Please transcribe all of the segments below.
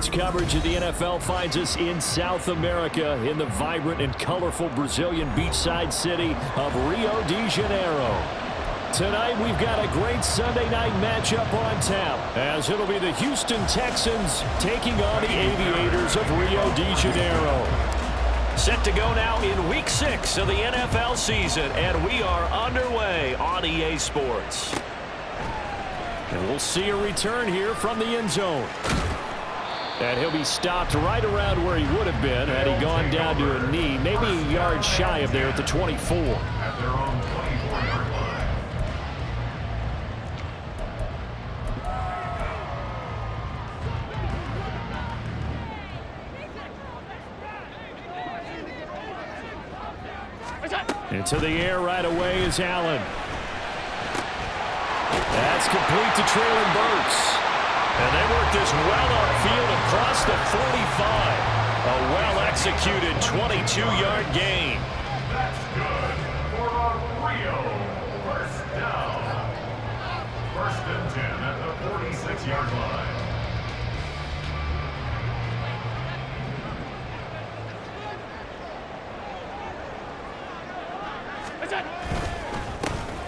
Sports coverage of the NFL finds us in South America in the vibrant and colorful Brazilian beachside city of Rio de Janeiro. Tonight we've got a great Sunday night matchup on tap, as it'll be the Houston Texans taking on the Aviators of Rio de Janeiro. Set to go now in Week 6 of the NFL season, and we are underway on EA Sports. And we'll see a return here from the end zone. And he'll be stopped right around where he would have been had he gone down to a knee, maybe a yard shy of there at the 24. At their own 24-yard line. Into the air right away is Allen. That's complete to Traylon Burks. And they work this well upfield across the 45. A well-executed 22-yard gain. That's good for a Rio first down. First and 10 at the 46-yard line.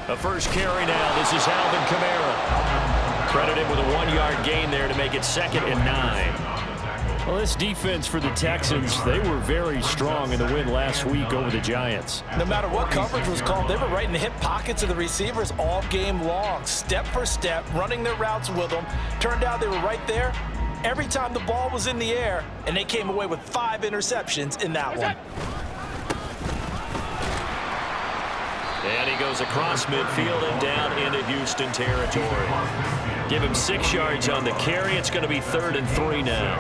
A first carry now. This is Alvin Kamara. Credited with a 1-yard gain there to make it 2nd and 9. Well, this defense for the Texans, they were very strong in the win last week over the Giants. No matter what coverage was called, they were right in the hip pockets of the receivers all game long, step for step, running their routes with them. Turned out they were right there every time the ball was in the air, and they came away with 5 interceptions in that one. And he goes across midfield and down into Houston territory. Give him 6 yards on the carry. It's going to be 3rd and 3 now.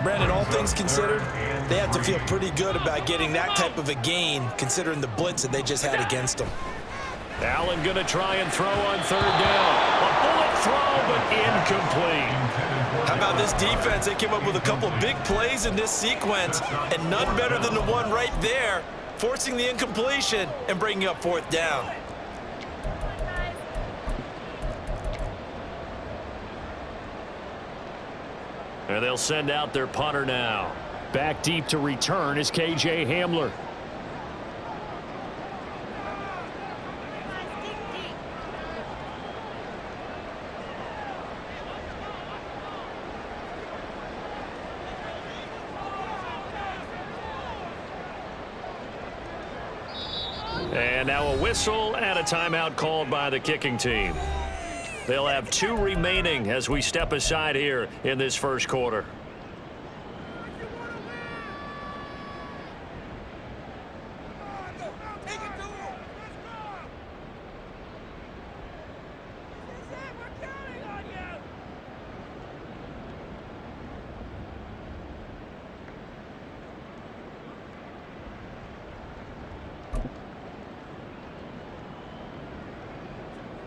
Brandon, all things considered, they have to feel pretty good about getting that type of a gain, considering the blitz that they just had against them. Allen going to try and throw on 3rd down. A bullet throw, but incomplete. How about this defense? They came up with a couple of big plays in this sequence, and none better than the one right there, forcing the incompletion and bringing up 4th down. And they'll send out their punter now. Back deep to return is KJ Hamler. And now a whistle and a timeout called by the kicking team. They'll have 2 remaining as we step aside here in this first quarter.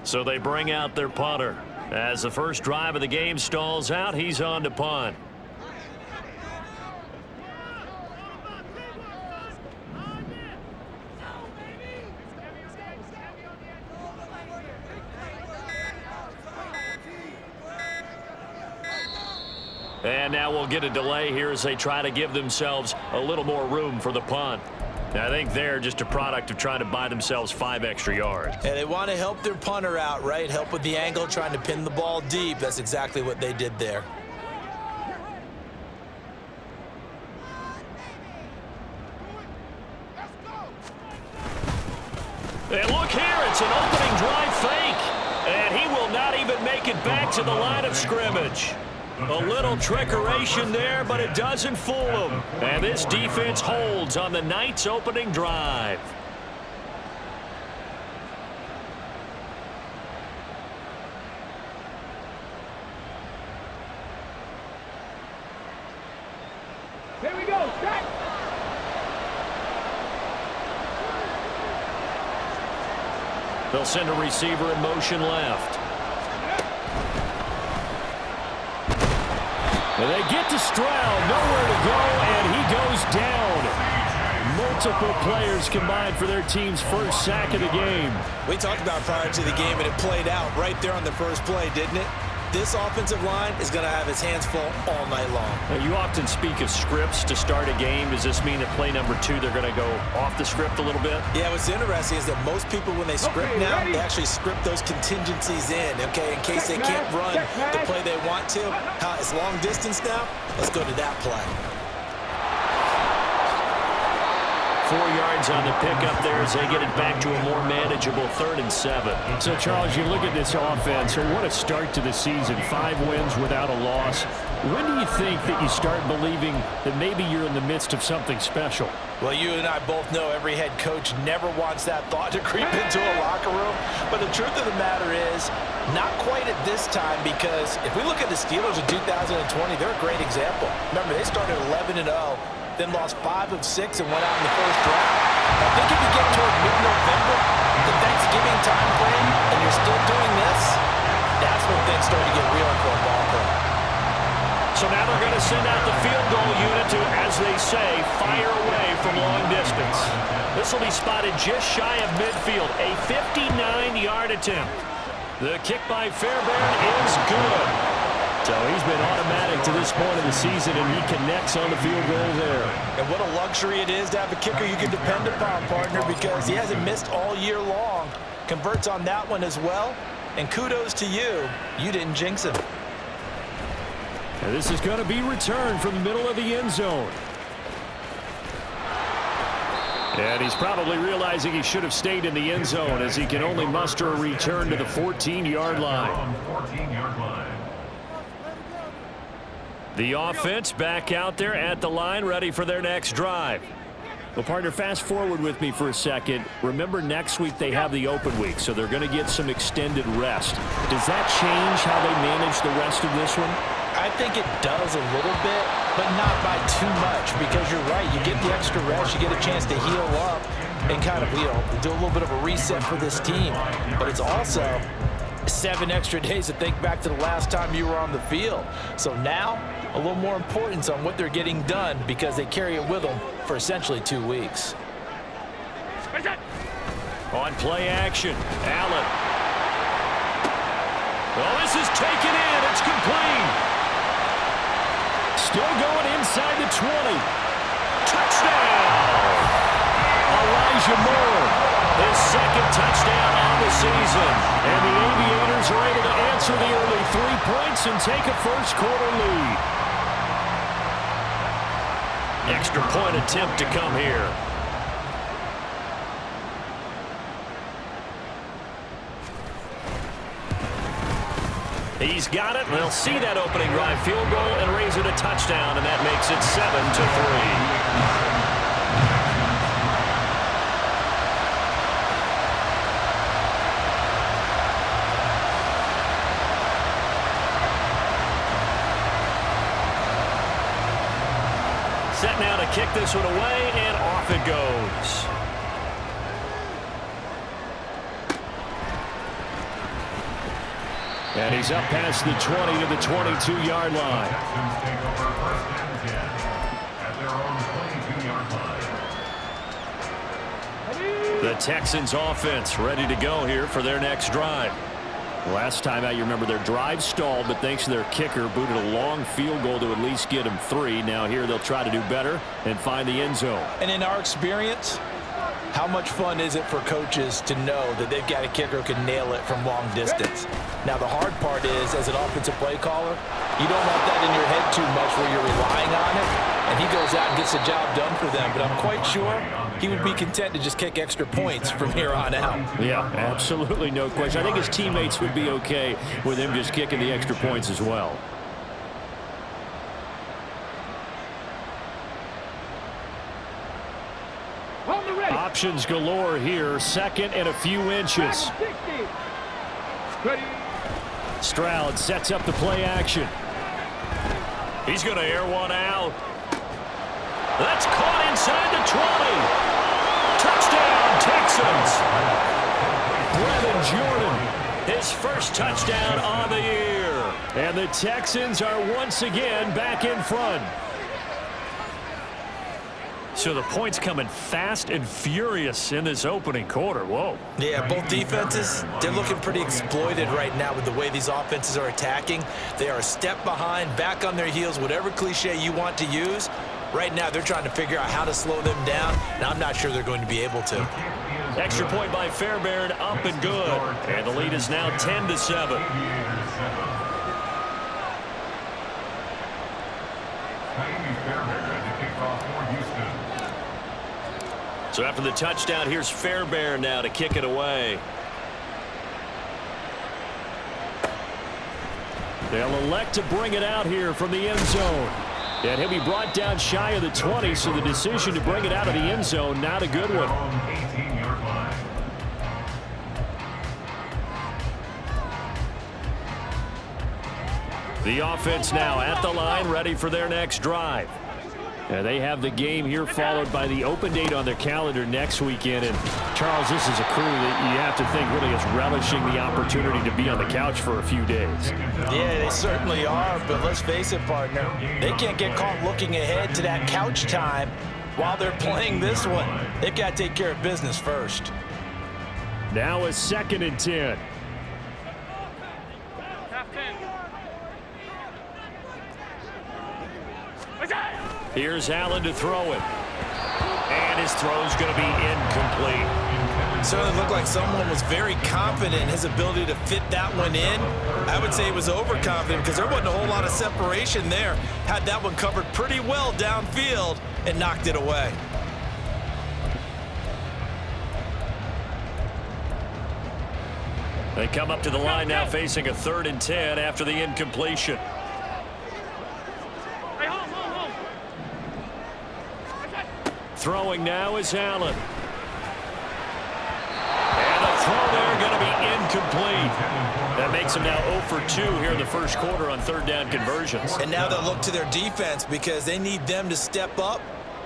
So they bring out their punter. As the first drive of the game stalls out, he's on to punt. And now we'll get a delay here as they try to give themselves a little more room for the punt. I think they're just a product of trying to buy themselves 5 extra yards. And they want to help their punter out, right? Help with the angle, trying to pin the ball deep. That's exactly what they did there. And look here, it's an opening drive fake. And he will not even make it back to the line of scrimmage. A little trickeration there, but it doesn't fool them. And this defense holds on the night's opening drive. Here we go, set! They'll send a receiver in motion left. And they get to Stroud, nowhere to go, and he goes down. Multiple players combined for their team's first sack of the game. We talked about prior to the game, and it played out right there on the first play, didn't it? this offensive line is going to have his hands full all night long. Now, you often speak of scripts to start a game. Does this mean that play number 2, they're going to go off the script a little bit? Yeah, what's interesting is that most people, when they script now, they actually script those contingencies in, okay, in case they can't run the play they want to. It's long distance now. Let's go to that play. 4 yards on the pickup there as they get it back to a more manageable 3rd and 7. So, Charles, you look at this offense, and what a start to the season. 5 wins without a loss. When do you think that you start believing that maybe you're in the midst of something special? Well, you and I both know every head coach never wants that thought to creep into a locker room. But the truth of the matter is, not quite at this time, because if we look at the Steelers in 2020, they're a great example. Remember, they started 11-0. Then lost 5 of 6 and went out in the first round. I think if you get toward mid-November, the Thanksgiving time frame, and you're still doing this, that's when things start to get real for a ball club. So now they're going to send out the field goal unit to, as they say, fire away from long distance. This will be spotted just shy of midfield, a 59-yard attempt. The kick by Fairbairn is good. So he's been automatic to this point of the season, and he connects on the field goal there. And what a luxury it is to have a kicker you can depend upon, partner, because he hasn't missed all year long. Converts on that one as well, and kudos to you. You didn't jinx him. And this is going to be returned from the middle of the end zone. And he's probably realizing he should have stayed in the end zone as he can only muster a return to the 14-yard line. 14-yard line. The offense back out there at the line, ready for their next drive. Well, partner, fast forward with me for a second. Remember, next week they have the open week, so they're going to get some extended rest. Does that change how they manage the rest of this one? I think it does a little bit, but not by too much, because you're right. You get the extra rest, you get a chance to heal up and kind of, do a little bit of a reset for this team. But it's also 7 extra days to think back to the last time you were on the field. So now, a little more importance on what they're getting done because they carry it with them for essentially 2 weeks. On play action, Allen. Well, this is taken in. It's complete. Still going inside the 20. Touchdown! Elijah Moore, his 2nd touchdown on the season. And the Aviators are able to answer the early 3 points and take a first-quarter lead. Extra point attempt to come here. He's got it, and they'll see that opening drive field goal and raise it a touchdown, and that makes it 7-3. Set now to kick this one away, and off it goes. And he's up past the 20 to the 22-yard line. Texans take over 1st and 10 at their own 22-yard line. The Texans offense ready to go here for their next drive. Last time out, you remember their drive stalled, but thanks to their kicker, booted a long field goal to at least get them 3. Now here they'll try to do better and find the end zone. And in our experience, how much fun is it for coaches to know that they've got a kicker who can nail it from long distance? Now, the hard part is, as an offensive play caller, you don't want that in your head too much where you're relying on it, and he goes out and gets the job done for them. But I'm quite sure he would be content to just kick extra points from here on out. Yeah, absolutely no question. I think his teammates would be okay with him just kicking the extra points as well. Options galore here. 2nd and a few inches. Stroud sets up the play action. He's going to air one out. That's caught inside the 20. Touchdown, Texans. Brevin Jordan, his first touchdown on the year. And the Texans are once again back in front. So the points coming fast and furious in this opening quarter. Whoa. Yeah, both defenses, they're looking pretty exploited right now with the way these offenses are attacking. They are a step behind, back on their heels, whatever cliche you want to use. Right now, they're trying to figure out how to slow them down, and I'm not sure they're going to be able to. Extra point by Fairbairn, up and good. And the lead is now 10-7. So after the touchdown, here's Fairbairn now to kick it away. They'll elect to bring it out here from the end zone. And he'll be brought down shy of the 20, so the decision to bring it out of the end zone, not a good one. The offense now at the line, ready for their next drive. And they have the game here followed by the open date on their calendar next weekend. And, Charles, this is a crew that you have to think really is relishing the opportunity to be on the couch for a few days. Yeah, they certainly are, but let's face it, partner. They can't get caught looking ahead to that couch time while they're playing this one. They've got to take care of business first. Now a 2nd and 10. Here's Allen to throw it. And his throw's going to be incomplete. Certainly looked like someone was very confident in his ability to fit that one in. I would say he was overconfident because there wasn't a whole lot of separation there. Had that one covered pretty well downfield and knocked it away. They come up to the line now facing a 3rd and 10 after the incompletion. Throwing now is Allen. And the throw there going to be incomplete. That makes them now 0 for 2 here in the first quarter on 3rd down conversions. And now they'll look to their defense because they need them to step up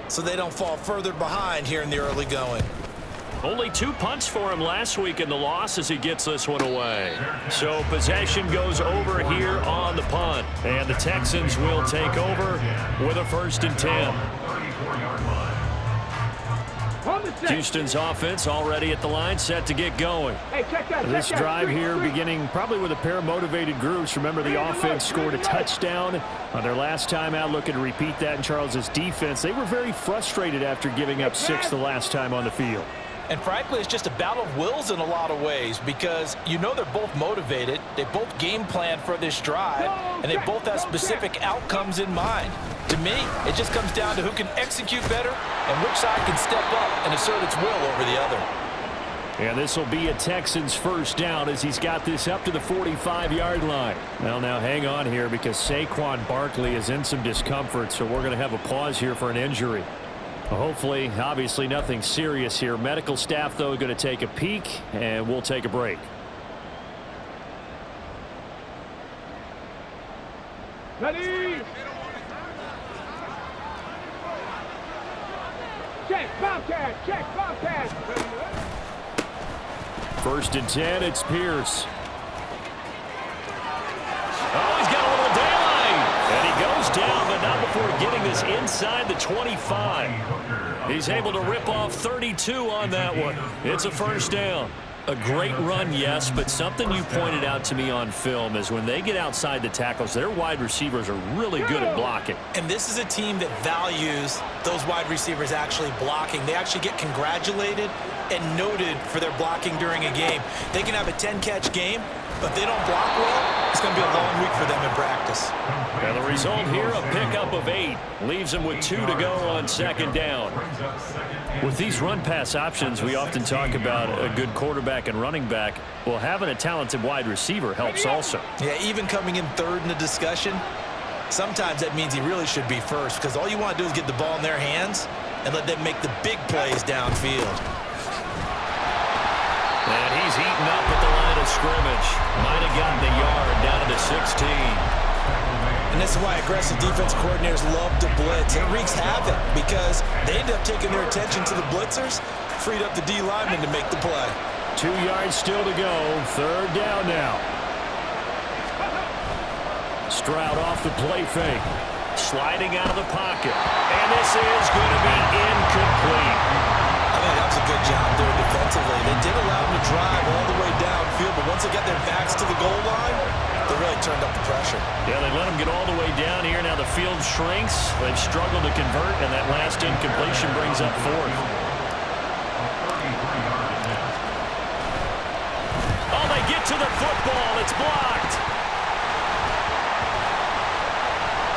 so they don't fall further behind here in the early going. Only 2 punts for him last week in the loss as he gets this one away. So possession goes over here on the punt. And the Texans will take over with a 1st and 10. Houston's offense already at the line, set to get going. Hey, check that, this drive here beginning probably with a pair of motivated groups. Remember, the offense scored a touchdown on their last time out, looking to repeat that in Charles's defense. They were very frustrated after giving up 6 the last time on the field. And frankly, it's just a battle of wills in a lot of ways because you know they're both motivated, they both game plan for this drive, and they both have specific outcomes in mind. To me, it just comes down to who can execute better and which side can step up and assert its will over the other. And this will be a Texans 1st down as he's got this up to the 45-yard line. Well, now hang on here because Saquon Barkley is in some discomfort, so we're going to have a pause here for an injury. Hopefully, obviously nothing serious here. Medical staff, though, going to take a peek, and we'll take a break. Ready? Check, Bobcat, check, Bobcat. 1st and 10, it's Pierce. Oh, he's got a little daylight. And he goes down, but not before getting this inside the 25. He's able to rip off 32 on that one. It's a 1st down. A great run, yes, but something you pointed out to me on film is when they get outside the tackles, their wide receivers are really good at blocking. And this is a team that values those wide receivers actually blocking. They actually get congratulated and noted for their blocking during a game. They can have a 10-catch game, but if they don't block well, it's going to be a long week for them in practice. And the result here, a pickup of 8. Leaves them with 2 to go on 2nd down. With these run-pass options, we often talk about a good quarterback and running back. Well, having a talented wide receiver helps also. Yeah, even coming in 3rd in the discussion, sometimes that means he really should be 1st because all you want to do is get the ball in their hands and let them make the big plays downfield. And he's eaten up at the line of scrimmage. Might have gotten the yard down to the 16. And this is why aggressive defense coordinators love to blitz. It wreaks havoc because they end up taking their attention to the blitzers, freed up the D lineman to make the play. 2 yards still to go. 3rd down now. Stroud off the play fake. Sliding out of the pocket. And this is going to be incomplete. I think that was a good job there defensively. They did allow them to drive all the way downfield, but once they got their backs to the goal line, they really turned up the pressure. Yeah, they let them get all the way down here. Now the field shrinks. They've struggled to convert, and that last incompletion brings up fourth. Oh, they get to the football. It's blocked.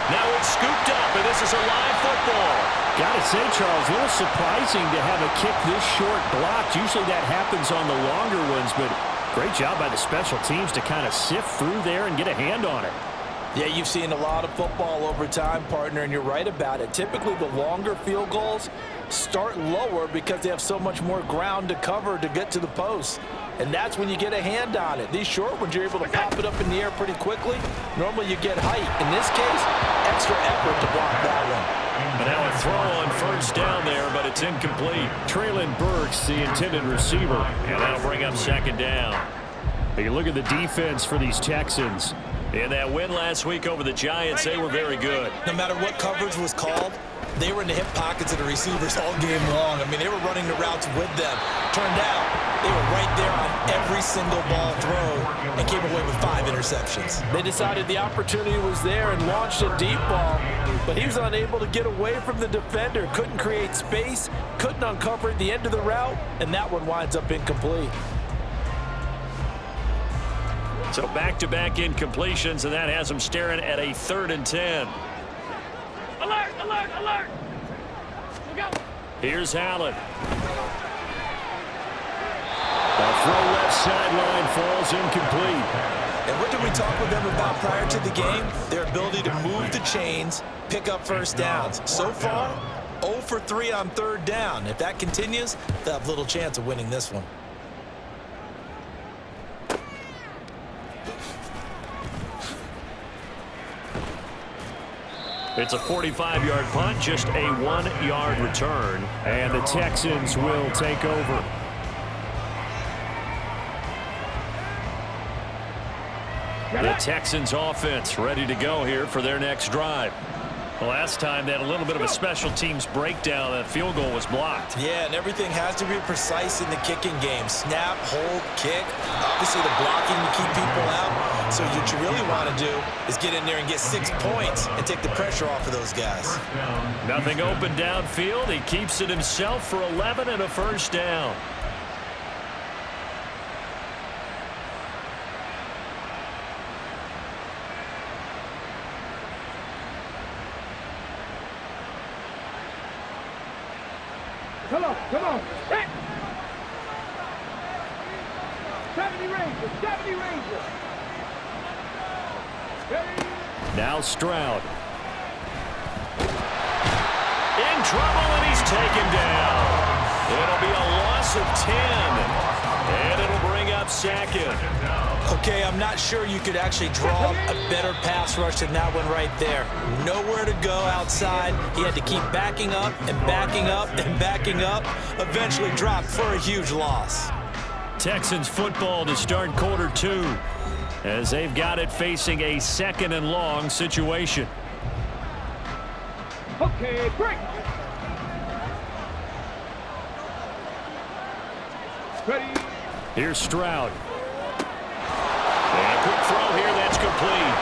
Now it's scooped up, and this is a live football. Got to say, Charles, a little surprising to have a kick this short blocked. Usually that happens on the longer ones, but great job by the special teams to kind of sift through there and get a hand on it. Yeah, you've seen a lot of football over time, partner, and you're right about it. Typically, the longer field goals start lower because they have so much more ground to cover to get to the post. And that's when you get a hand on it. These short ones, you're able to pop it up in the air pretty quickly. Normally, you get height. In this case, extra effort to block that one. And now a throw on first down there, but it's incomplete. Traylon Burks, the intended receiver, and that'll bring up second down. You look at the defense for these Texans. In that win last week over the Giants, they were very good. No matter what coverage was called, they were in the hip pockets of the receivers all game long. I mean, they were running the routes with them. Turned out, they were right there on every single ball throw and came away with 5 interceptions. They decided the opportunity was there and launched a deep ball, but he was unable to get away from the defender. Couldn't create space, couldn't uncover the end of the route, and that one winds up incomplete. So back-to-back incompletions, and that has them staring at a 3rd and 10. Alert, alert, alert. Look out. Here's Allen. The throw left sideline falls incomplete. And what did we talk with them about prior to the game? Their ability to move the chains, pick up first downs. So far, 0 for 3 on 3rd down. If that continues, they'll have little chance of winning this one. It's a 45-yard punt, just a 1-yard return, and the Texans will take over. The Texans offense ready to go here for their next drive. The last time they had a little bit of a special teams breakdown. That field goal was blocked. Yeah, and everything has to be precise in the kicking game. Snap, hold, kick. Obviously the blocking to keep people out. So what you really want to do is get in there and get 6 points and take the pressure off of those guys. Nothing open downfield. He keeps it himself for 11 and a first down. Come on, come on. Hey. 70 Rangers, 70 Rangers. Ready? Now Stroud. In trouble, and he's taken down. It'll be a loss of 10, and it'll bring up second. Okay, I'm not sure you could actually draw a better pass rush than that one right there. Nowhere to go outside. He had to keep backing up and backing up and backing up. Eventually dropped for a huge loss. Texans football to start quarter 2 as they've got it facing a 2nd and long situation. Okay, break. Ready? Here's Stroud. And a quick throw here, that's complete.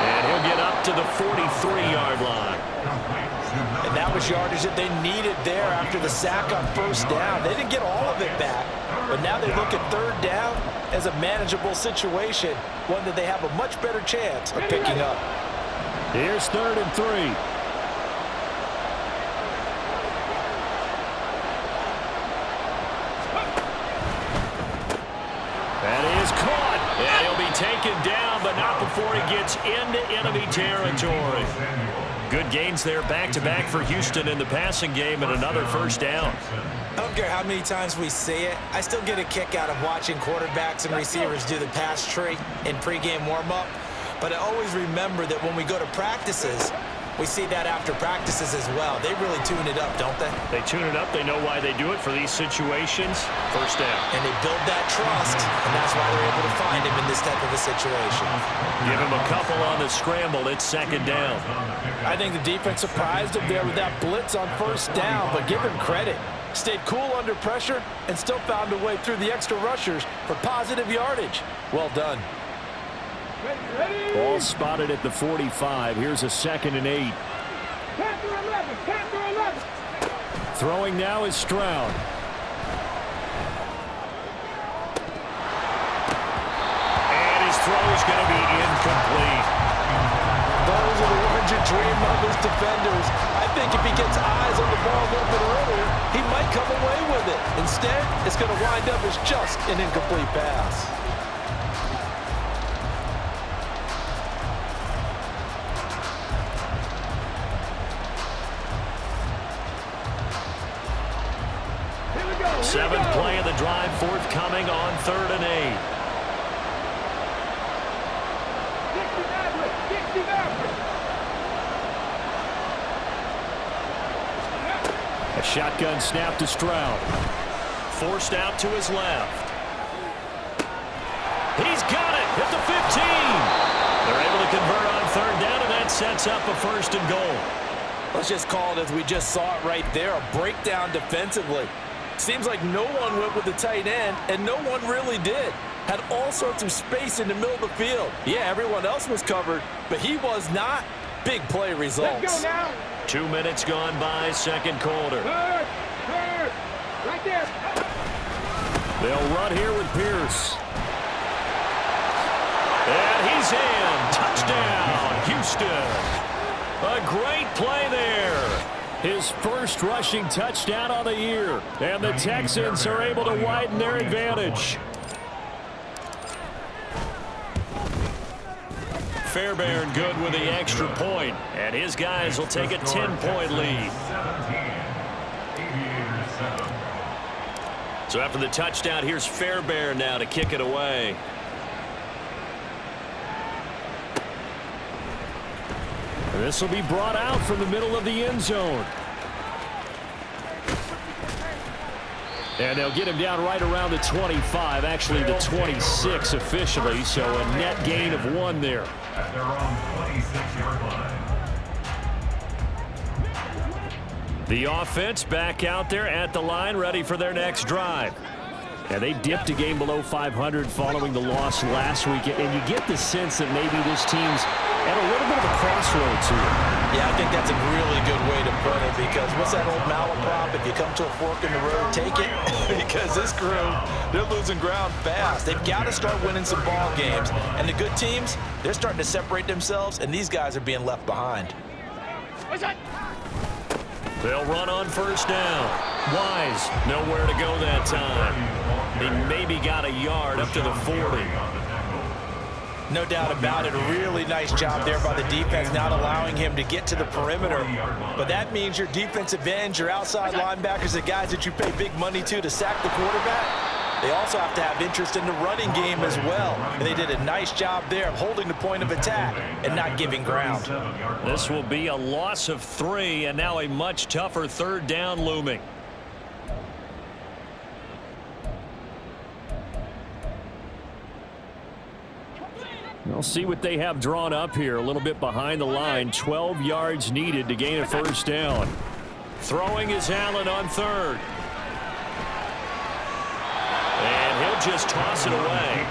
And he'll get up to the 43-yard line. And that was yardage that they needed there after the sack on first down. They didn't get all of it back, but now they look at 3rd down as a manageable situation, one that they have a much better chance of picking up. Here's 3rd and 3. That is caught, and he'll be taken down, but not before he gets into enemy territory. Good gains there back-to-back for Houston in the passing game, and another first down. I don't care how many times we say it, I still get a kick out of watching quarterbacks and receivers do the pass tree in pregame warm-up. But I always remember that when we go to practices, We see that after practices as well. They really tune it up, don't they? They tune it up. They know why they do it for these situations. First down. And they build that trust, and that's why they're able to find him in this type of a situation. Give him a couple on the scramble. It's second down. I think the defense surprised him there with that blitz on first down, but give him credit. Stayed cool under pressure and still found a way through the extra rushers for positive yardage. Well done. Ball spotted at the 45. Here's a 2nd and 8. Panther 11, Panther 11. Throwing now is Stroud. And his throw is going to be incomplete. Those are the ones you dream of as defenders. I think if he gets eyes on the ball a little bit earlier, he might come away with it. Instead, it's going to wind up as just an incomplete pass. Seventh play of the drive forthcoming on 3rd and 8. A shotgun snap to Stroud. Forced out to his left. He's got it at the 15. They're able to convert on 3rd down, and that sets up a 1st and goal. Let's just call it as we just saw it right there, a breakdown defensively. Seems like no one went with the tight end, and no one really did. Had all sorts of space in the middle of the field. Yeah, everyone else was covered, but he was not. Big play results. Let's go now. 2 minutes gone by, second quarter. Third, right there. They'll run here with Pierce. And he's in. Touchdown, Houston. A great play there. His first rushing touchdown of the year. And the Texans are able to widen their advantage. Fairbairn good with the extra point. And his guys will take a 10-point lead. So after the touchdown, here's Fairbairn now to kick it away. This will be brought out from the middle of the end zone. And they'll get him down right around the 25, actually the 26 officially, so a net gain of 1 there. At their own 26-yard line. The offense back out there at the line, ready for their next drive. And they dipped a game below 500 following the loss last week, and you get the sense that maybe this team's at a little bit of a crossroads here. Yeah, I think that's a really good way to put it, because what's that old malaprop? If you come to a fork in the road, take it. Because this crew, they're losing ground fast. They've got to start winning some ball games. And the good teams, they're starting to separate themselves, and these guys are being left behind. They'll run on first down. Wise, nowhere to go that time. He maybe got a yard up to the 40. No doubt about it. A really nice job there by the defense, not allowing him to get to the perimeter. But that means your defensive ends, your outside linebackers, the guys that you pay big money to sack the quarterback, they also have to have interest in the running game as well. And they did a nice job there of holding the point of attack and not giving ground. This will be a loss of 3, and now a much tougher 3rd down looming. We'll see what they have drawn up here. A little bit behind the line. 12 yards needed to gain a 1st down. Throwing is Allen on 3rd. And he'll just toss it away.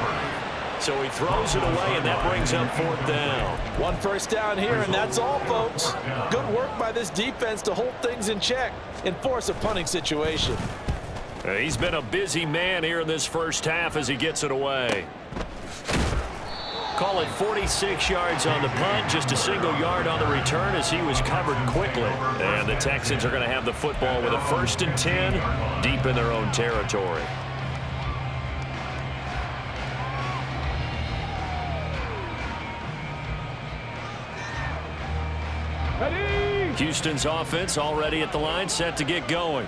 So he throws it away, and that brings up 4th down. 1 first down here, and that's all, folks. Good work by this defense to hold things in check and force a punting situation. He's been a busy man here in this first half as he gets it away. Call it 46 yards on the punt, just a single yard on the return as he was covered quickly. And the Texans are going to have the football with a 1st and 10 deep in their own territory. Ready? Houston's offense already at the line, set to get going.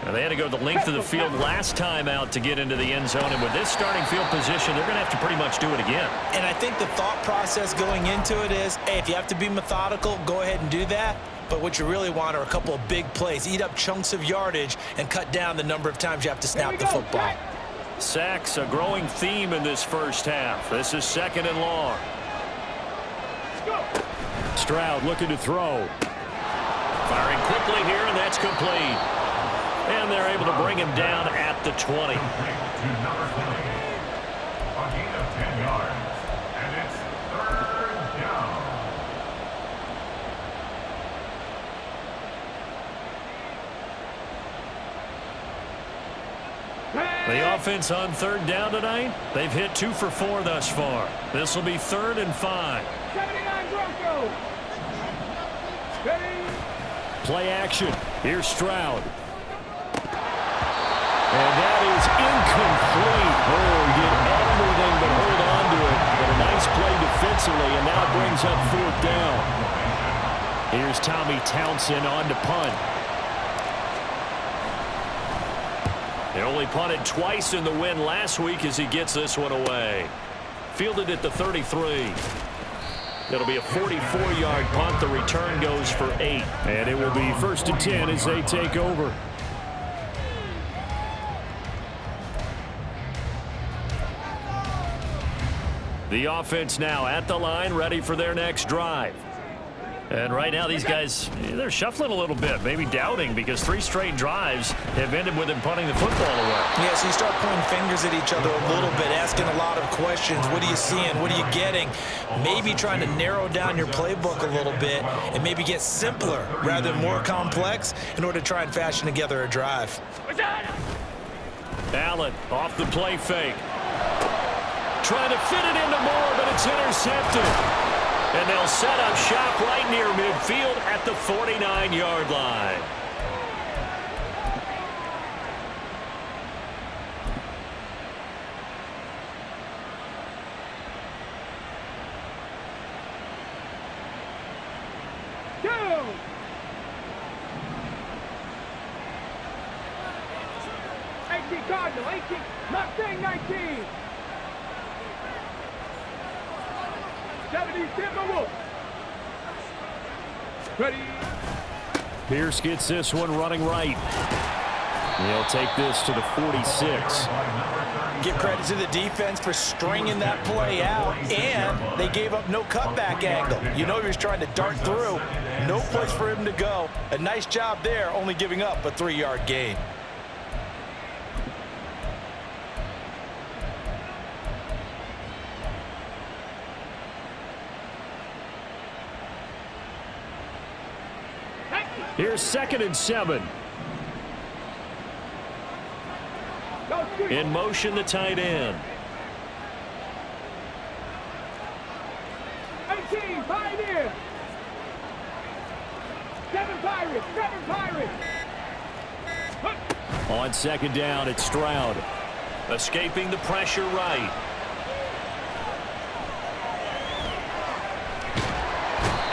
Now, they had to go the length of the field last time out to get into the end zone, and with this starting field position, they're going to have to pretty much do it again. And I think the thought process going into it is, hey, if you have to be methodical, go ahead and do that. But what you really want are a couple of big plays. Eat up chunks of yardage and cut down the number of times you have to snap the football. Sacks, a growing theme in this first half. This is 2nd and long. Stroud looking to throw. Firing quickly here, and that's complete. And they're able to bring him down at the 20. To number 20. A gain of 10 yards. And it's 3rd down. The offense on 3rd down tonight. They've hit 2 for 4 thus far. This will be 3rd and 5. 79 Broncos. Ready? Play action. Here's Stroud. And that is incomplete. Oh, he did everything but hold on to it. But a nice play defensively, and now brings up 4th down. Here's Tommy Townsend on to punt. They only punted twice in the win last week as he gets this one away. Fielded at the 33. It'll be a 44-yard punt. The return goes for 8. And it will be 1st and 10 as they take over. The offense now at the line, ready for their next drive. And right now these guys, they're shuffling a little bit, maybe doubting, because 3 straight drives have ended with them punting the football away. Yeah, so you start pointing fingers at each other a little bit, asking a lot of questions. What are you seeing? What are you getting? Maybe trying to narrow down your playbook a little bit and maybe get simpler rather than more complex in order to try and fashion together a drive. Allen off the play fake. Trying to fit it into Moore, but it's intercepted. And they'll set up shop right near midfield at the 49-yard line. Go! 18 Cardinal, 18, Mustang 19. 70 Timberwolves. Ready. Pierce gets this one running right. He'll take this to the 46. Give credit to the defense for stringing that play out, and they gave up no cutback angle. You know he was trying to dart through. No place for him to go. A nice job there, only giving up a 3-yard gain. Here's 2nd and 7. In motion, the tight end. 18 Pioneer. 7 Pirates, 7 Pirates. On 2nd down, it's Stroud. Escaping the pressure right.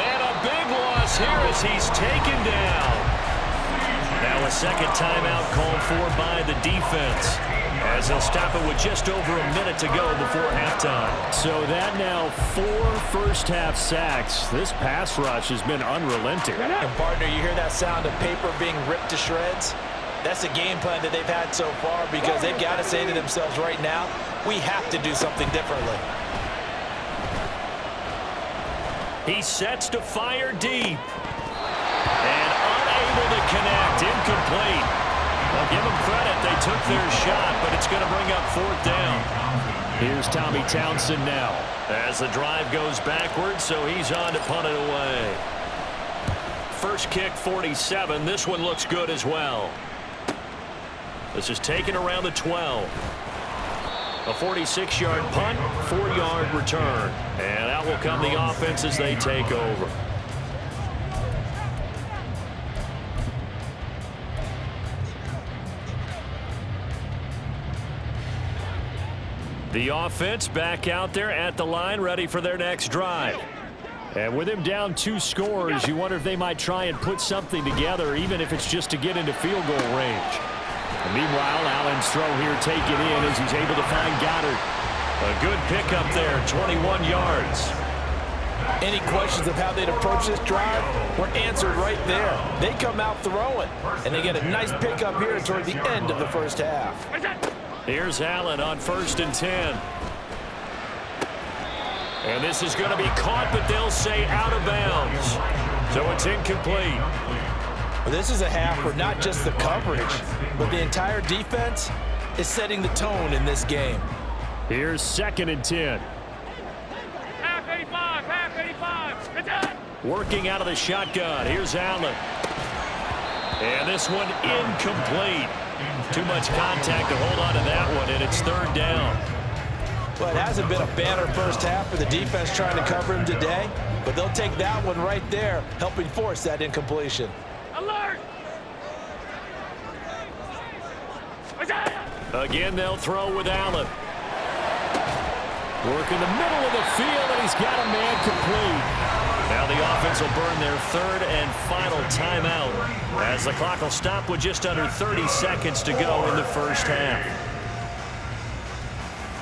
And a big loss here as he's taken down. Now a second timeout called for by the defense, as they'll stop it with just over a minute to go before halftime. So that now 4 first-half sacks. This pass rush has been unrelenting. And partner, you hear that sound of paper being ripped to shreds? That's the game plan that they've had so far, because they've got to say to themselves right now, we have to do something differently. He sets to fire deep. And unable to connect. Incomplete. Well, give them credit. They took their shot, but it's going to bring up 4th down. Here's Tommy Townsend now as the drive goes backwards, so he's on to punt it away. First kick, 47. This one looks good as well. This is taken around the 12. A 46-yard punt, 4-yard return. And out will come the offense as they take over. The offense back out there at the line, ready for their next drive. And with him down 2 scores, you wonder if they might try and put something together, even if it's just to get into field goal range. And meanwhile, Allen's throw here taken in as he's able to find Goddard. A good pickup there, 21 yards. Any questions of how they'd approach this drive were answered right there. They come out throwing, and they get a nice pickup here toward the end of the first half. Here's Allen on 1st and 10. And this is going to be caught, but they'll say out of bounds. So it's incomplete. Well, this is a half where not just the coverage, but the entire defense is setting the tone in this game. Here's 2nd and 10. Half 85, half 85. It's it. Working out of the shotgun. Here's Allen. And this one incomplete. Too much contact to hold on to that one, and it's 3rd down. Well, it hasn't been a banner first half for the defense trying to cover him today, but they'll take that one right there, helping force that incompletion. Alert. Again, they'll throw with Allen. Work in the middle of the field, and he's got a man complete. Now the offense will burn their 3rd and final timeout as the clock will stop with just under 30 seconds to go in the first half.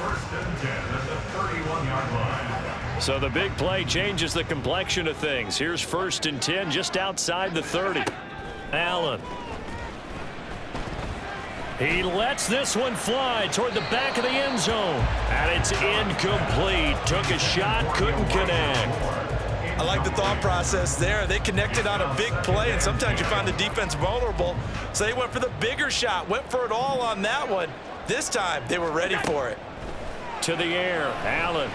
1st and 10 at the 31-yard line. So the big play changes the complexion of things. Here's 1st and 10 just outside the 30. Allen. He lets this one fly toward the back of the end zone. And it's incomplete. Took a shot, couldn't connect. I like the thought process there. They connected on a big play, and sometimes you find the defense vulnerable. So they went for the bigger shot, went for it all on that one. This time, they were ready for it. To the air, Allen.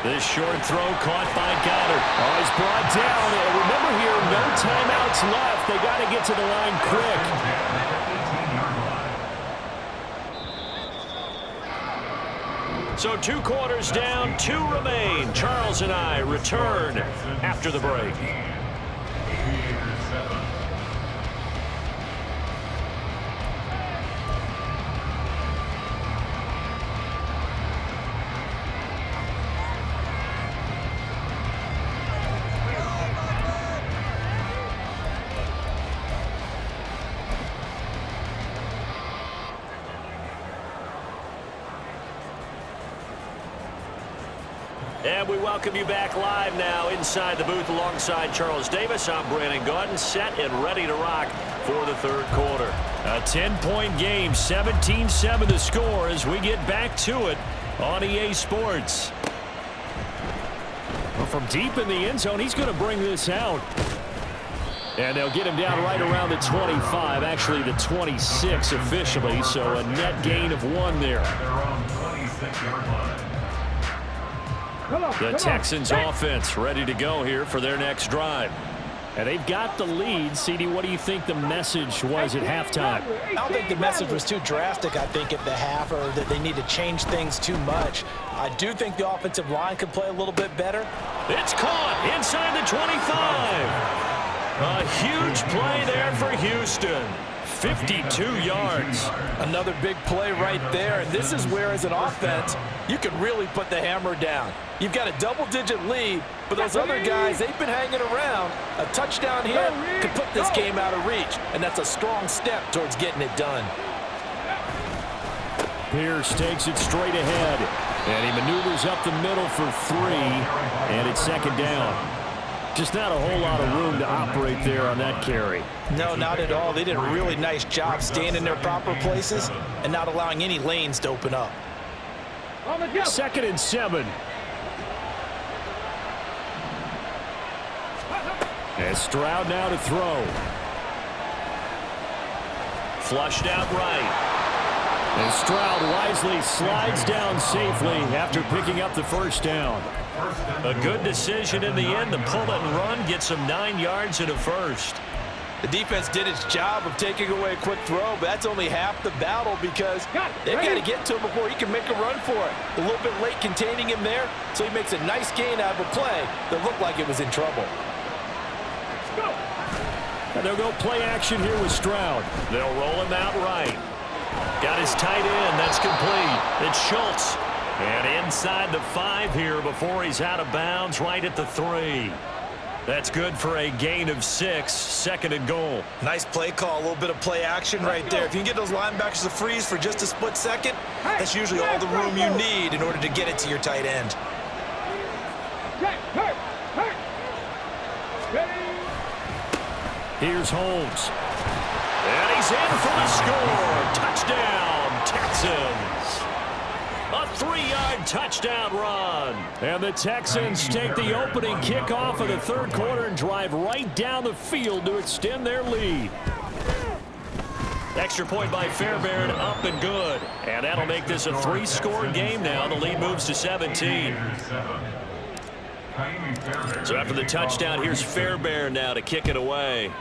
This short throw caught by Goddard. Oh, he's brought down. And remember here, no timeouts left. They got to get to the line quick. So 2 quarters down, 2 remain. Charles and I return after the break. And we welcome you back live now inside the booth alongside Charles Davis. I'm Brandon Gaudin, set and ready to rock for the 3rd quarter. A 10-point game, 17-7 the score as we get back to it on EA Sports. Well, from deep in the end zone, he's going to bring this out. And they'll get him down right around the 25, actually the 26 officially, so a net gain of 1 there. The Texans offense ready to go here for their next drive. And they've got the lead. CD, what do you think the message was at halftime? I don't think the message was too drastic, I think, at the half, or that they need to change things too much. I do think the offensive line could play a little bit better. It's caught inside the 25. A huge play there for Houston. 52 yards. Another big play right there, and this is where, as an offense, you can really put the hammer down. You've got a double-digit lead, but those other guys, they've been hanging around. A touchdown here could put this game out of reach, and that's a strong step towards getting it done. Pierce takes it straight ahead, and he maneuvers up the middle for 3, and it's 2nd down. Just not a whole lot of room to operate there on that carry. No, not at all. They did a really nice job staying in their proper places and not allowing any lanes to open up. 2nd and 7. And Stroud now to throw. Flushed out right. And Stroud wisely slides down safely after picking up the 1st down. A good decision in the end. The pull and run gets him 9 yards and a 1st. The defense did its job of taking away a quick throw, but that's only half the battle because they've got to get to him before he can make a run for it. A little bit late containing him there, so he makes a nice gain out of a play that looked like it was in trouble. And they'll go play action here with Stroud. They'll roll him out right. Got his tight end. That's complete. It's Schultz. And inside the 5 here before he's out of bounds, right at the 3. That's good for a gain of 6, 2nd and goal. Nice play call, a little bit of play action right there. If you can get those linebackers to freeze for just a split second, that's usually all the room you need in order to get it to your tight end. Here's Holmes. And he's in for the score. Touchdown, Texans. A 3-yard touchdown run. And the Texans take the opening kickoff of the 3rd quarter and drive right down the field to extend their lead. Extra point by Fairbairn, up and good. And that'll make this a 3-score game now. The lead moves to 17. So after the touchdown, here's Fairbairn now to kick it away.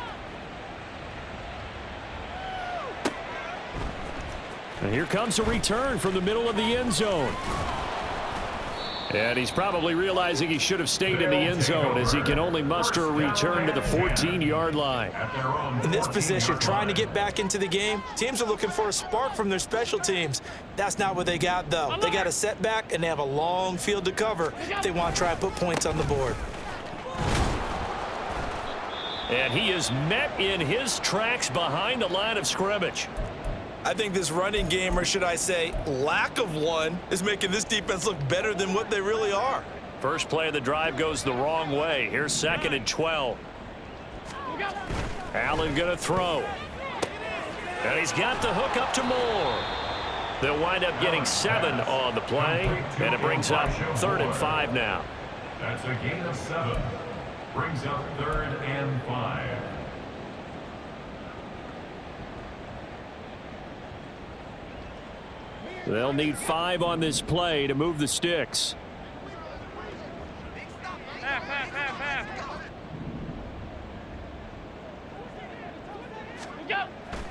And here comes a return from the middle of the end zone. And he's probably realizing he should have stayed in the end zone as he can only muster a return to the 14-yard line. In this position, trying to get back into the game, teams are looking for a spark from their special teams. That's not what they got, though. They got a setback, and they have a long field to cover if they want to try and put points on the board. And he is met in his tracks behind the line of scrimmage. I think this running game, or should I say lack of one, is making this defense look better than what they really are. First play of the drive goes the wrong way. Here's 2nd and 12. Allen going to throw. And he's got the hook up to Moore. They'll wind up getting 7 on the play, and it brings up 3rd and 5 now. That's a gain of 7. Brings up 3rd and 5. They'll need 5 on this play to move the sticks.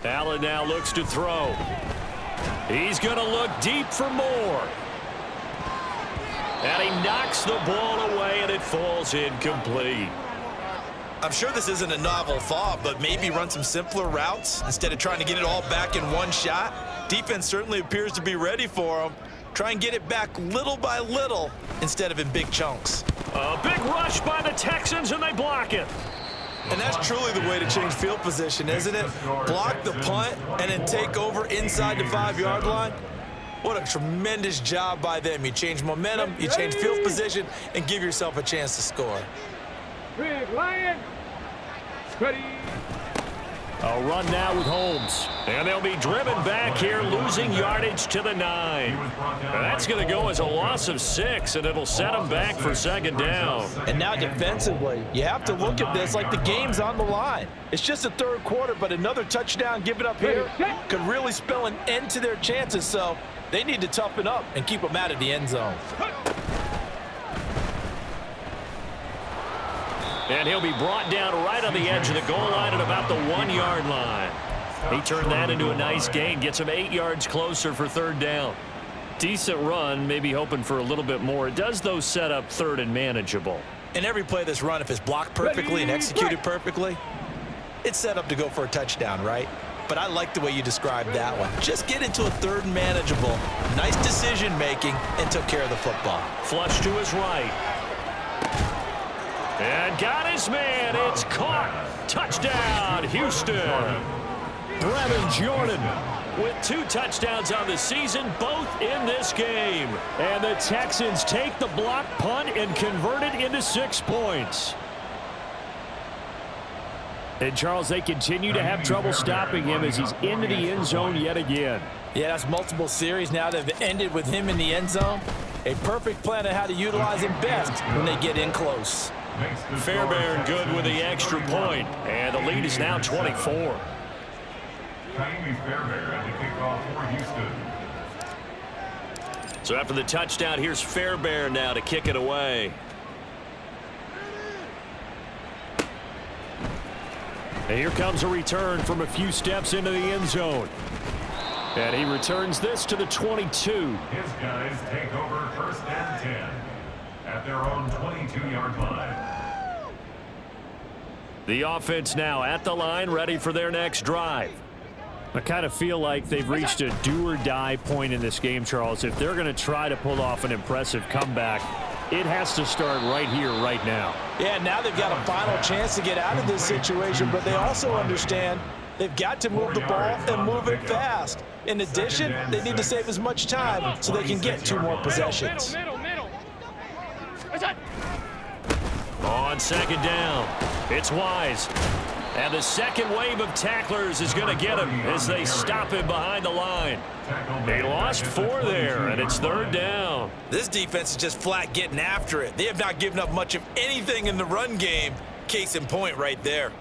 Allen now looks to throw. He's going to look deep for Moore. And he knocks the ball away, and it falls incomplete. I'm sure this isn't a novel thought, but maybe run some simpler routes instead of trying to get it all back in one shot. Defense certainly appears to be ready for him. Try and get it back little by little instead of in big chunks. A big rush by the Texans, and they block it. And that's truly the way to change field position, isn't it? Block the punt and then take over inside the 5-yard line. What a tremendous job by them. You change momentum, you change field position, and give yourself a chance to score. Big Lion. Ready. A run now with Holmes. And they'll be driven back here, losing yardage to the 9. And that's going to go as a loss of 6, and it'll set them back for 2nd down. And now defensively, you have to look at this like the game's on the line. It's just the 3rd quarter, but another touchdown given up here could really spell an end to their chances, so they need to toughen up and keep them out of the end zone. And he'll be brought down right on the edge of the goal line at about the 1-yard line. He turned that into a nice gain, gets him 8 yards closer for 3rd down. Decent run, maybe hoping for a little bit more. It does, though, set up 3rd and manageable. And every play of this run, if it's blocked perfectly and executed perfectly, it's set up to go for a touchdown, right? But I like the way you described that one. Just get into a 3rd and manageable, nice decision-making, and took care of the football. Flush to his right. And got his man. It's caught. Touchdown, Houston. Brevin Jordan with 2 touchdowns on the season, both in this game. And the Texans take the block punt and convert it into 6 points. And, Charles, they continue to have trouble stopping him as he's into the end zone yet again. Yeah, that's multiple series now that have ended with him in the end zone. A perfect plan of how to utilize him best when they get in close. Fairbairn good with the extra point, and the lead is now 24. Fairbairn at the kickoff for Houston. So after the touchdown, here's Fairbairn now to kick it away. And here comes a return from a few steps into the end zone. And he returns this to the 22. His guys take over 1st and 10 at their own 22-yard line. The offense now at the line, ready for their next drive. I kind of feel like they've reached a do-or-die point in this game, Charles. If they're going to try to pull off an impressive comeback, it has to start right here, right now. Yeah, now they've got a final chance to get out of this situation, but they also understand they've got to move the ball and move it fast. In addition, they need to save as much time so they can get 2 more possessions. Middle. On second down, it's Wise. And the second wave of tacklers is going to get him as they stop him behind the line. They lost 4 there, and it's 3rd down. This defense is just flat getting after it. They have not given up much of anything in the run game. Case in point right there.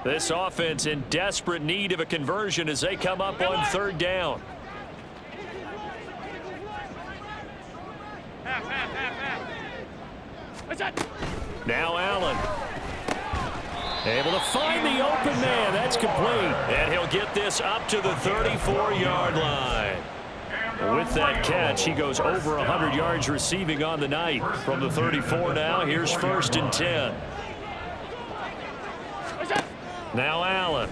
This offense in desperate need of a conversion as they come up on 3rd down. Now Allen. Able to find the open man. That's complete. And he'll get this up to the 34-yard line. With that catch, he goes over 100 yards receiving on the night. From the 34 now, here's 1st and 10. Now Allen.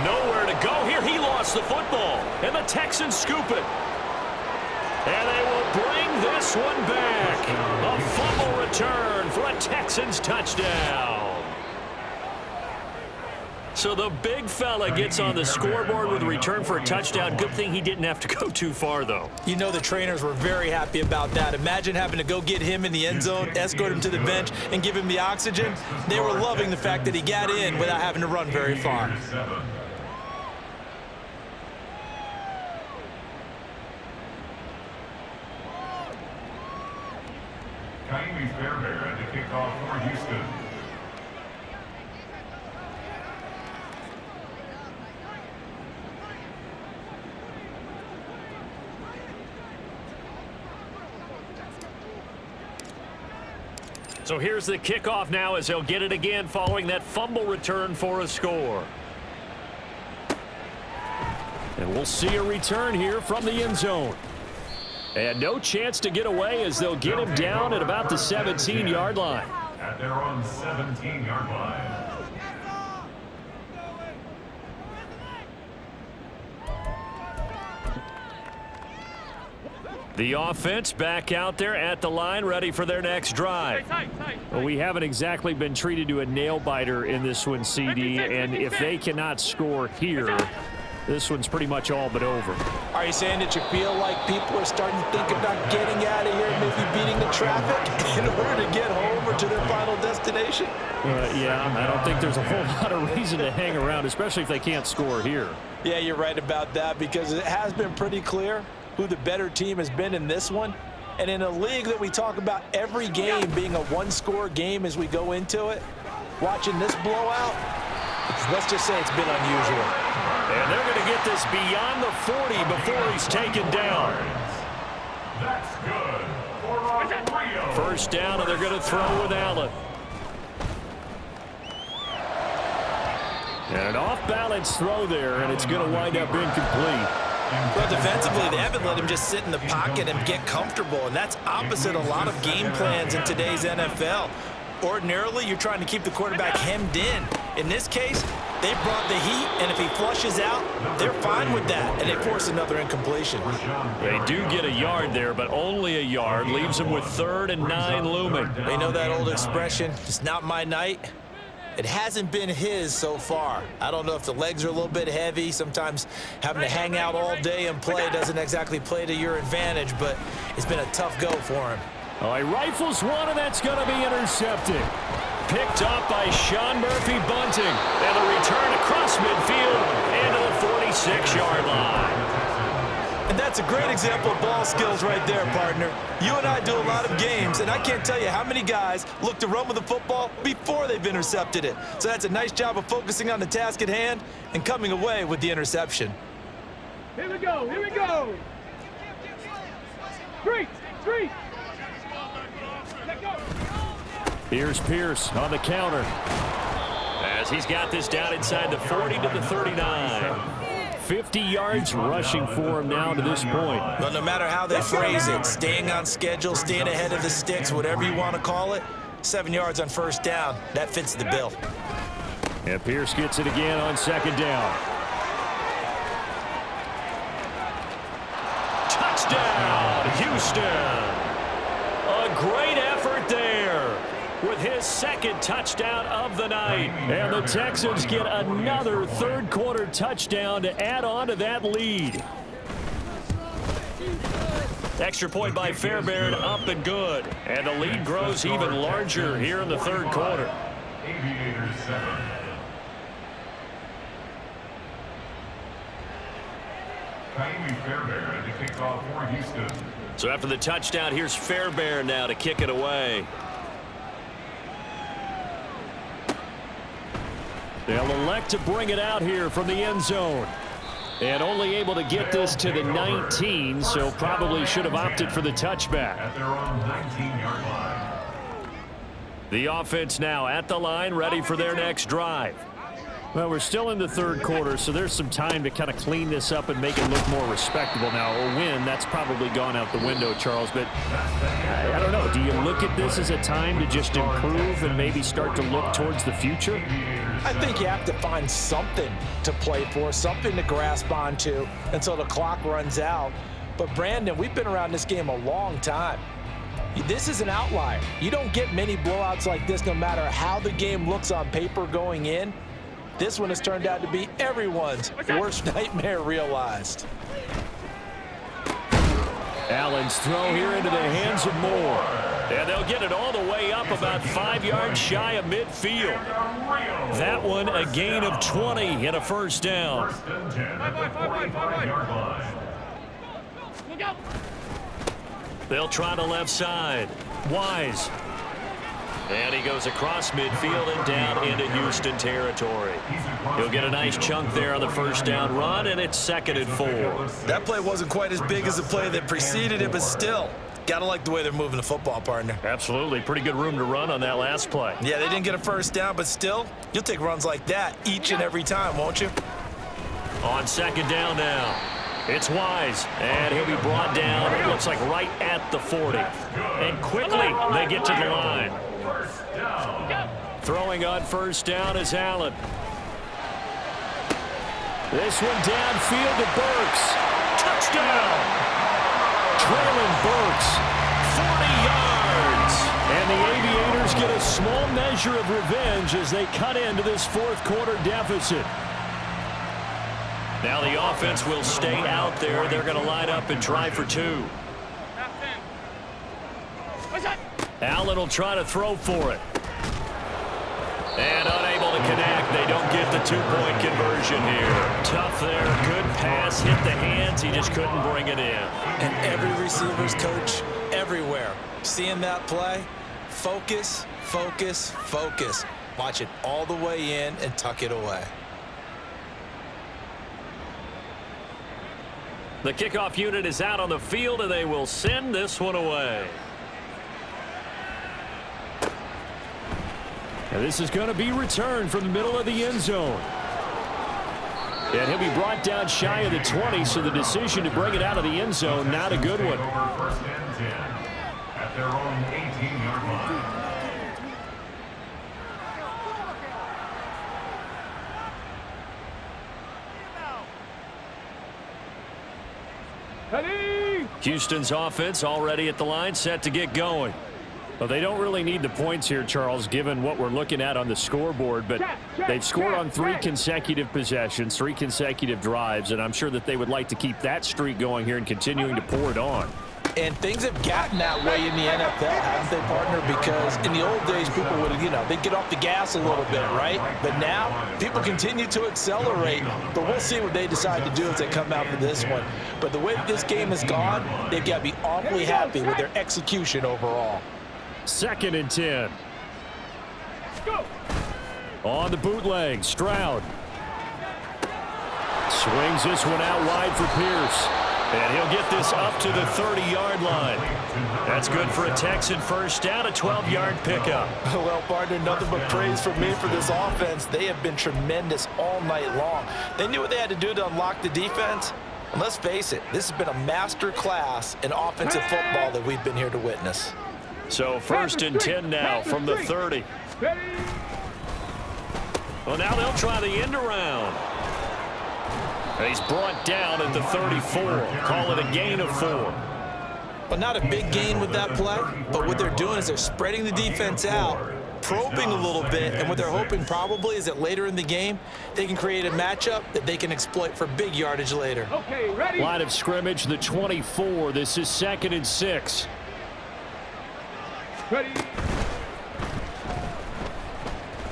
Nowhere to go here. He lost the football. And the Texans scoop it. And they will bring this one back. A fumble return for a Texans touchdown. So the big fella gets on the scoreboard with a return for a touchdown. Good thing he didn't have to go too far, though. You know the trainers were very happy about that. Imagine having to go get him in the end zone, escort him to the bench, and give him the oxygen. They were loving the fact that he got in without having to run very far. Kaimi Fairbairn to kick off for Houston. So here's the kickoff now as they'll get it again following that fumble return for a score. And we'll see a return here from the end zone. And no chance to get away as they'll get him down at about the 17-yard line. At their own 17-yard line. The offense back out there at the line, ready for their next drive. Well, we haven't exactly been treated to a nail-biter in this one, CD, and if they cannot score here, this one's pretty much all but over. Are you saying that you feel like people are starting to think about getting out of here, maybe beating the traffic in order to get home or to their final destination? Yeah, I don't think there's a whole lot of reason to hang around, especially if they can't score here. Yeah, you're right about that because it has been pretty clear who the better team has been in this one. And in a league that we talk about every game being a one-score game as we go into it, watching this blowout, let's just say it's been unusual. And they're going to get this beyond the 40 before he's taken down. That's good. For Rio. First down, and they're going to throw with Allen. And an off-balance throw there, and it's going to wind up incomplete. Well, defensively, they haven't let him just sit in the pocket and get comfortable, and that's opposite a lot of game plans in today's NFL. Ordinarily, you're trying to keep the quarterback hemmed in. In this case, they brought the heat, and if he flushes out, they're fine with that, and they force another incompletion. They do get a yard there, but only a yard. Leaves them with 3rd and 9 looming. You know that old expression, it's not my night? It hasn't been his so far. I don't know if the legs are a little bit heavy. Sometimes having to hang out all day and play doesn't exactly play to your advantage, but it's been a tough go for him. Oh, he rifles one, and that's going to be intercepted. Picked up by Sean Murphy-Bunting. And a return across midfield into the 46-yard line. And that's a great example of ball skills right there, partner. You and I do a lot of games, and I can't tell you how many guys look to run with the football before they've intercepted it. So that's a nice job of focusing on the task at hand and coming away with the interception. Here we go. Here we go. Three. Let go. Here's Pierce on the counter as he's got this down inside the 40 to the 39. 50 yards rushing for him now to this point. Well, no matter how they phrase it, staying on schedule, staying ahead of the sticks, whatever you want to call it, 7 yards on first down, that fits the bill. And Pierce gets it again on second down. Touchdown, Houston. A great effort there with his second touchdown of the night. And the Texans get another third-quarter touchdown to add on to that lead. Extra point by Fairbairn, up and good. And the lead grows even larger here in the third quarter. Aviators 7. Fairbairn to kick off for Houston. So after the touchdown, here's Fairbairn now to kick it away. They'll elect to bring it out here from the end zone. And only able to get this to the 19, so probably should have opted for the touchback. At their own 19-yard line. The offense now at the line, ready for their next drive. Well, we're still in the third quarter, so there's some time to kind of clean this up and make it look more respectable. Now, a win, that's probably gone out the window, Charles, but I don't know. Do you look at this as a time to just improve and maybe start to look towards the future? I think you have to find something to play for, something to grasp onto until the clock runs out. But, Brandon, we've been around this game a long time. This is an outlier. You don't get many blowouts like this no matter how the game looks on paper going in. This one has turned out to be everyone's worst nightmare realized. Allen's throw here into the hands of Moore. And they'll get it all the way up about 5 yards shy of midfield. That one a gain of 20 and a first down. First and 10 at the 45-yard line. They'll try the left side. Wise. And he goes across midfield and down into Houston territory. He'll get a nice chunk there on the first down run, and it's 2nd and 4. That play wasn't quite as big as the play that preceded it, but still, gotta like the way they're moving the football, partner. Absolutely. Pretty good room to run on that last play. Yeah, they didn't get a first down, but still, you'll take runs like that each and every time, won't you? On 2nd down now. It's Wise, and he'll be brought down, it looks like right at the 40. And quickly, they get to the line. Throwing on first down is Allen. This one downfield to Burks. Touchdown! Traylon Burks, 40 yards. And the Aviators get a small measure of revenge as they cut into this fourth quarter deficit. Now the offense will stay out there. They're going to line up and try for 2. Allen will try to throw for it. And unable to connect. They don't get the 2-point conversion here. Tough there. Good pass. Hit the hands. He just couldn't bring it in. And every receiver's coach everywhere. Seeing that play, focus, focus, focus. Watch it all the way in and tuck it away. The kickoff unit is out on the field, and they will send this one away. And this is going to be returned from the middle of the end zone. And he'll be brought down shy of the 20, so the decision to bring it out of the end zone, not a good one. First and 10 at their own 18-yard line. Houston's offense already at the line, set to get going. Well, they don't really need the points here, Charles, given what we're looking at on the scoreboard, but they've scored on 3 consecutive possessions, 3 consecutive drives, and I'm sure that they would like to keep that streak going here and continuing to pour it on. And things have gotten that way in the NFL, haven't they, partner? Because in the old days, people would, they'd get off the gas a little bit, right? But now, people continue to accelerate. But we'll see what they decide to do as they come out for this one. But the way that this game has gone, they've got to be awfully happy with their execution overall. 2nd and 10. Go. On the bootleg, Stroud. Swings this one out wide for Pierce. And he'll get this up to the 30-yard line. That's good for a Texan first down, a 12-yard pickup. Well, partner, nothing but praise from me for this offense. They have been tremendous all night long. They knew what they had to do to unlock the defense. And let's face it, this has been a master class in offensive football that we've been here to witness. So 1st and 10 now from the 30. Well, now they'll try the end around. He's brought down at the 34. Call it a gain of 4. But not a big gain with that play. But what they're doing is they're spreading the defense out, probing a little bit, and what they're hoping probably is that later in the game, they can create a matchup that they can exploit for big yardage later. Okay, ready? Line of scrimmage, the 24. This is 2nd and 6. Ready?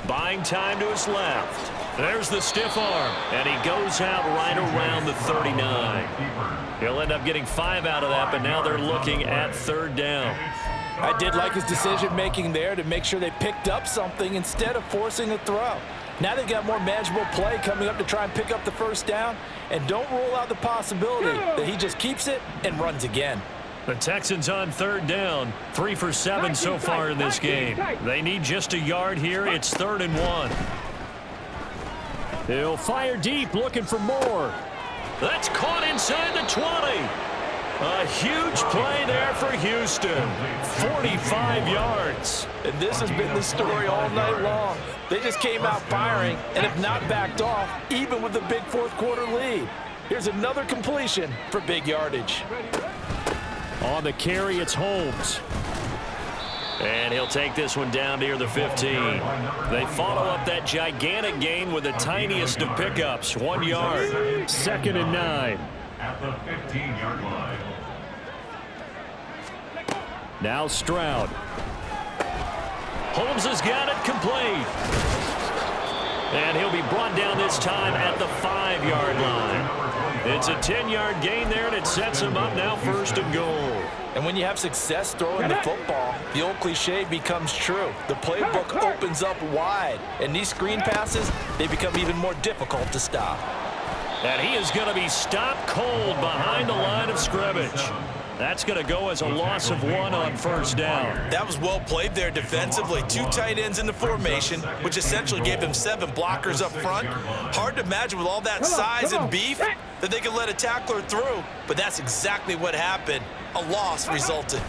Buying time to his left. There's the stiff arm, and he goes out right around the 39. He'll end up getting 5 out of that, but now they're looking at 3rd down. I did like his decision-making there to make sure they picked up something instead of forcing a throw. Now they've got more manageable play coming up to try and pick up the 1st down, and don't rule out the possibility that he just keeps it and runs again. The Texans on 3rd down, 3 for 7 so far in this game. They need just a yard here. It's 3rd and 1. He'll fire deep, looking for more. That's caught inside the 20. A huge play there for Houston. 45 yards. And this has been the story all night long. They just came out firing and have not backed off, even with the big 4th quarter lead. Here's another completion for big yardage. On the carry, it's Holmes. And he'll take this one down near the 15. They follow up that gigantic gain with the tiniest of pickups, 1 yard. 2nd and 9. At the 15-yard line. Now Stroud. Holmes has got it complete. And he'll be brought down this time at the 5-yard line. It's a 10-yard gain there, and it sets him up now 1st and goal. And when you have success throwing the football, the old cliche becomes true. The playbook opens up wide, and these screen passes, they become even more difficult to stop. And he is going to be stopped cold behind the line of scrimmage. That's going to go as a loss of 1 on 1st down. That was well played there defensively. 2 tight ends in the formation, which essentially gave them 7 blockers up front. Hard to imagine with all that size and beef that they could let a tackler through, but that's exactly what happened. A loss resulted.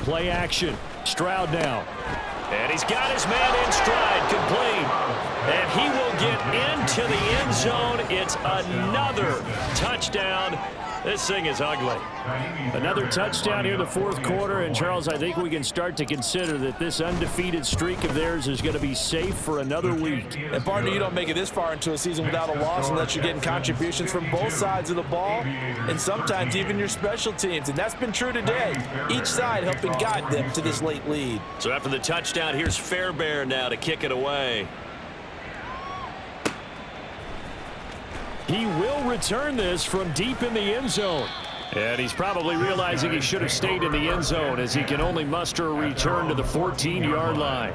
Play action. Stroud now. And he's got his man in stride, complete. And he will get into the end zone. It's another touchdown. This thing is ugly. Another touchdown here in the 4th quarter. And, Charles, I think we can start to consider that this undefeated streak of theirs is going to be safe for another week. And, partner, you don't make it this far into a season without a loss unless you're getting contributions from both sides of the ball and sometimes even your special teams. And that's been true today. Each side helping guide them to this late lead. So after the touchdown, here's Fairbairn now to kick it away. He will return this from deep in the end zone. And he's probably realizing he should have stayed in the end zone as he can only muster a return to the 14-yard line.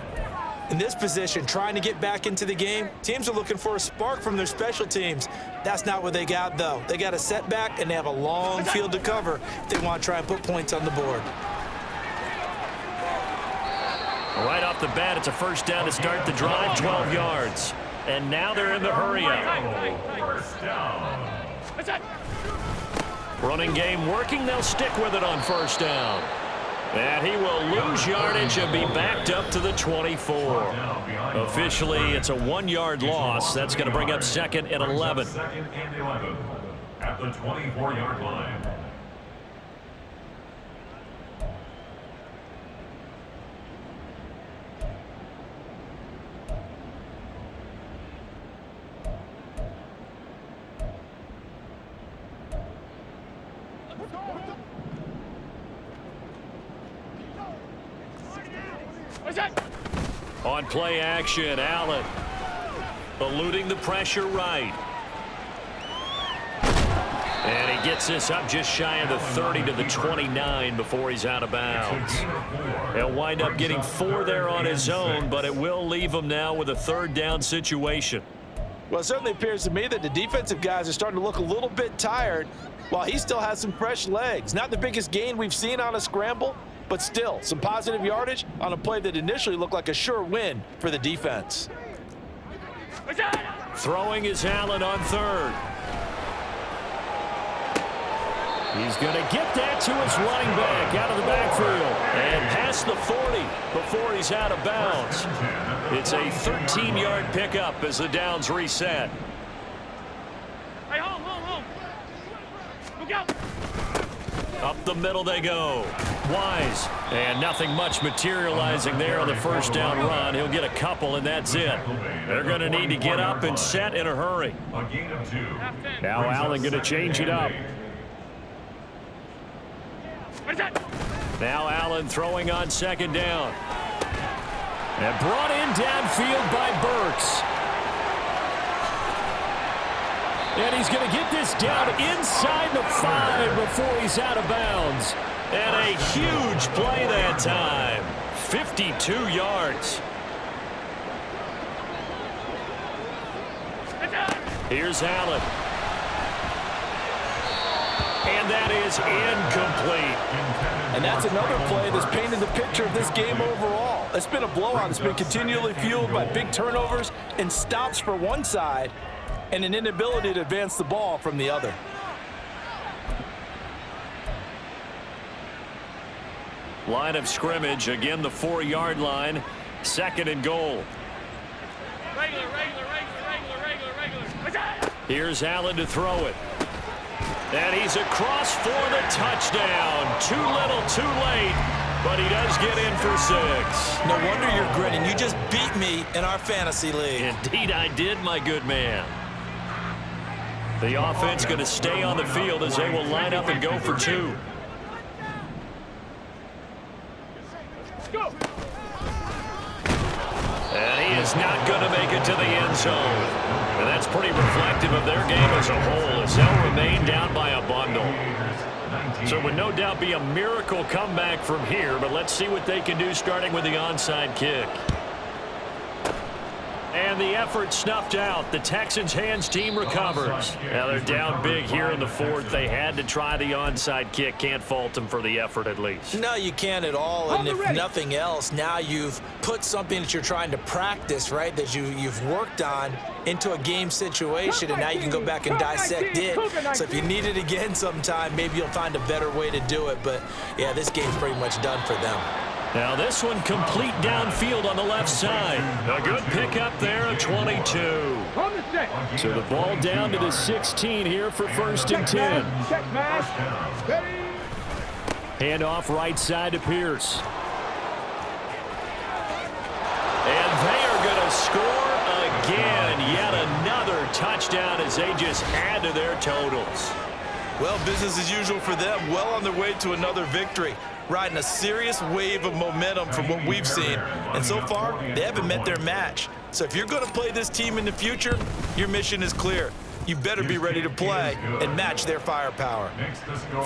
In this position, trying to get back into the game, teams are looking for a spark from their special teams. That's not what they got, though. They got a setback, and they have a long field to cover if they want to try and put points on the board. Right off the bat, it's a 1st down to start the drive, 12 yards. And now they're in the hurry-up. Running game working. They'll stick with it on 1st down. And he will lose yardage and be backed up to the 24. Officially, it's a 1-yard loss. That's going to bring up 2nd and 11. 2nd and 11 at the 24-yard line. On play action, Allen eluding the pressure right. And he gets this up just shy of the 30 to the 29 before he's out of bounds. He'll wind up getting 4 there on his own, but it will leave him now with a 3rd down situation. Well, it certainly appears to me that the defensive guys are starting to look a little bit tired. while he still has some fresh legs. Not the biggest gain we've seen on a scramble, but still some positive yardage on a play that initially looked like a sure win for the defense. Throwing is Allen on third. He's going to get that to his running back out of the backfield and past the 40 before he's out of bounds. It's a 13-yard pickup as the downs reset. Hey, home. Look out. Up the middle they go. Wise. And nothing much materializing there on the first down run. He'll get a couple, and that's it. They're going to need to get up and set in a hurry. Now Allen going to change it up. Now Allen throwing on second down. And brought in downfield by Burks. And he's going to get this down inside the 5 before he's out of bounds. And a huge play that time. 52 yards. Here's Allen. And that is incomplete. And that's another play that's painted the picture of this game overall. It's been a blowout. It's been continually fueled by big turnovers and stops for one side and an inability to advance the ball from the other. Line of scrimmage, again the 4-yard line. Second and goal. Regular. Here's Allen to throw it. And he's across for the touchdown. Too little, too late, but he does get in for 6. No wonder you're grinning. You just beat me in our fantasy league. Indeed I did, my good man. The offense going to stay on the field as they will line up and go for 2. And he is not going to make it to the end zone. And that's pretty reflective of their game as a whole as they'll remain down by a bundle. So it would no doubt be a miracle comeback from here, but let's see what they can do starting with the onside kick. And the effort snuffed out. The Texans hands team recovers. Now they're down big here in the 4th. They had to try the onside kick. Can't fault them for the effort at least. No, you can't at all. And if nothing else, now you've put something that you're trying to practice, right, that you've worked on into a game situation, and now you can go back and dissect it. So if you need it again sometime, maybe you'll find a better way to do it. But, yeah, this game's pretty much done for them. Now this one complete downfield on the left side. A good pickup there, a 22. So the ball down to the 16 here for 1st and 10. Hand off right side to Pierce. And they are going to score again. Yet another touchdown as they just add to their totals. Well, business as usual for them. Well on their way to another victory. Riding a serious wave of momentum from what we've seen. And so far, they haven't met their match. So if you're going to play this team in the future, your mission is clear. You better be ready to play and match their firepower.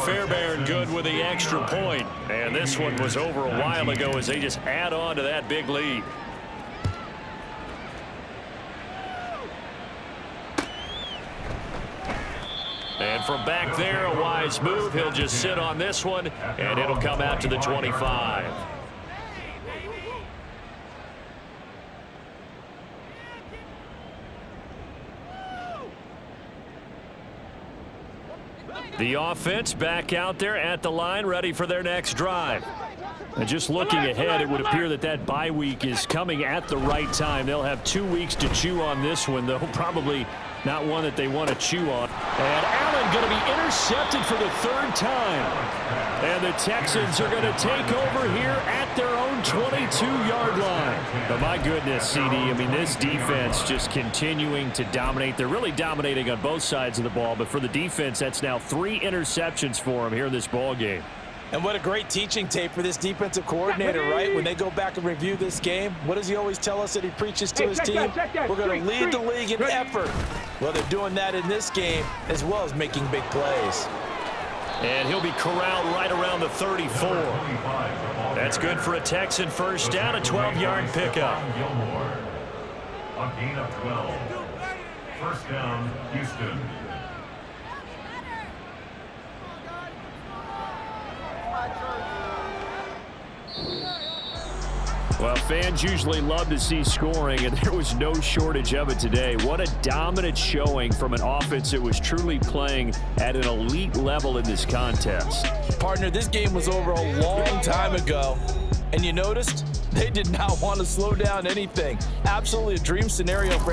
Fairbairn good with the extra point. And this one was over a while ago as they just add on to that big lead. And from back there, a wise move. He'll just sit on this one, and it'll come out to the 25. The offense back out there at the line, ready for their next drive. And just looking ahead, it would appear that that bye week is coming at the right time. They'll have 2 weeks to chew on this one, though probably not one that they want to chew on. And Allen going to be intercepted for the 3rd time. And the Texans are going to take over here at their own 22-yard line. But my goodness, CD, I mean, this defense just continuing to dominate. They're really dominating on both sides of the ball. But for the defense, that's now 3 interceptions for them here in this ball game. And what a great teaching tape for this defensive coordinator, right? When they go back and review this game, what does he always tell us that he preaches to his team? We're going to lead the league in effort. Well, they're doing that in this game as well as making big plays. And he'll be corralled right around the 34. That's good for a Texan first down, a 12-yard pickup. A gain of 12. First down, Houston. Well, fans usually love to see scoring, and there was no shortage of it today. What a dominant showing from an offense that was truly playing at an elite level in this contest. Partner, this game was over a long time ago, and you noticed they did not want to slow down anything. Absolutely a dream scenario for